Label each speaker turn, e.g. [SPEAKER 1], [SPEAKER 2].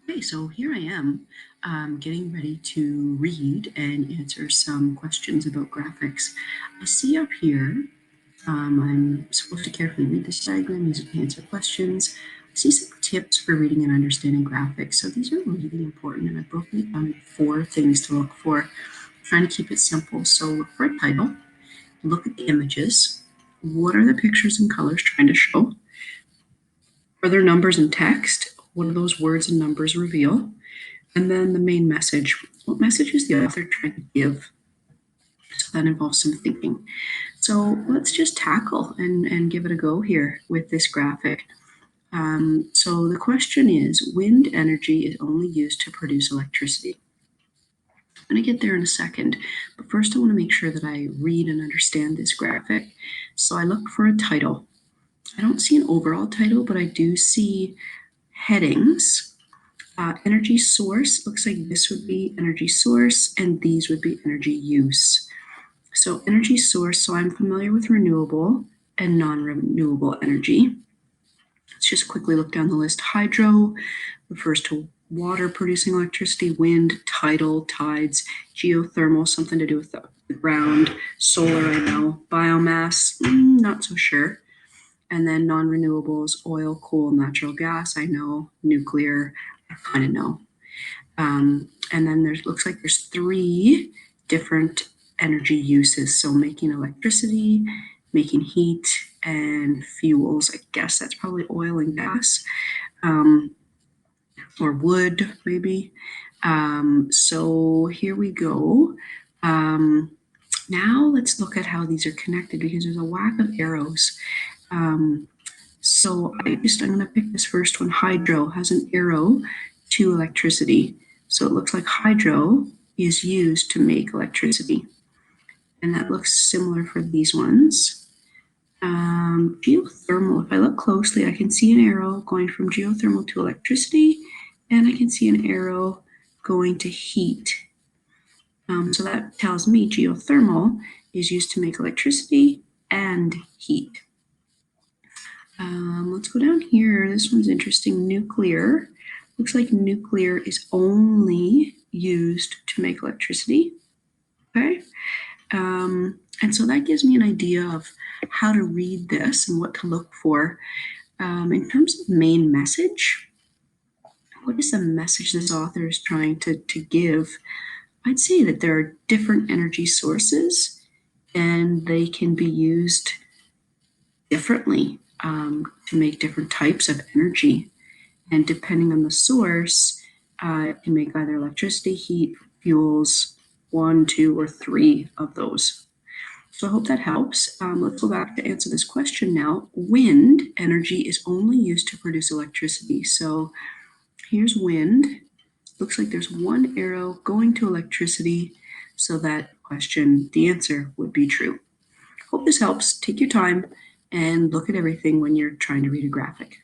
[SPEAKER 1] Okay, so here I am getting ready to read and answer some questions about graphics. I see up here, I'm supposed to carefully read this diagram, use it to answer questions. I see some tips for reading and understanding graphics. So these are really important, and I've broken it down into 4 things to look for. Trying to keep it simple. So look for a title, look at the images. What are the pictures and colors trying to show? Are there numbers and text? What do those words and numbers reveal? And then the main message. What message is the author trying to give? So that involves some thinking. So let's just tackle and give it a go here with this graphic. So the question is, wind energy is only used to produce electricity. I'm going to get there in a second, but first I want to make sure that I read and understand this graphic. So I look for a title. I don't see an overall title, but I do see headings. Energy source, looks like this would be energy source and these would be energy use. So energy source, so I'm familiar with renewable and non-renewable energy. Let's just quickly look down the list. Hydro refers to water producing electricity, wind, tidal, tides, geothermal, something to do with the ground, solar, I know, biomass, not so sure. And then non-renewables, oil, coal, natural gas, I know, nuclear, I kind of know. And then looks like there's 3 different energy uses. So making electricity, making heat, and fuels. I guess that's probably oil and gas, or wood maybe. So here we go. Now let's look at how these are connected because there's a whack of arrows. So I'm going to pick this first one. Hydro has an arrow to electricity. So it looks like hydro is used to make electricity. And that looks similar for these ones. Geothermal, if I look closely, I can see an arrow going from geothermal to electricity, and I can see an arrow going to heat. So that tells me geothermal is used to make electricity and heat. Let's go down here. This one's interesting. Nuclear. Looks like nuclear is only used to make electricity. Okay. And so that gives me an idea of how to read this and what to look for. In terms of main message, what is the message this author is trying to give? I'd say that there are different energy sources and they can be used differently to make different types of energy. And depending on the source, it can make either electricity, heat, fuels, 1, 2, or 3 of those. So I hope that helps. Let's go back to answer this question now. Wind energy is only used to produce electricity. So here's wind. Looks like there's one arrow going to electricity. So that question, the answer would be true. Hope this helps. Take your time and look at everything when you're trying to read a graphic.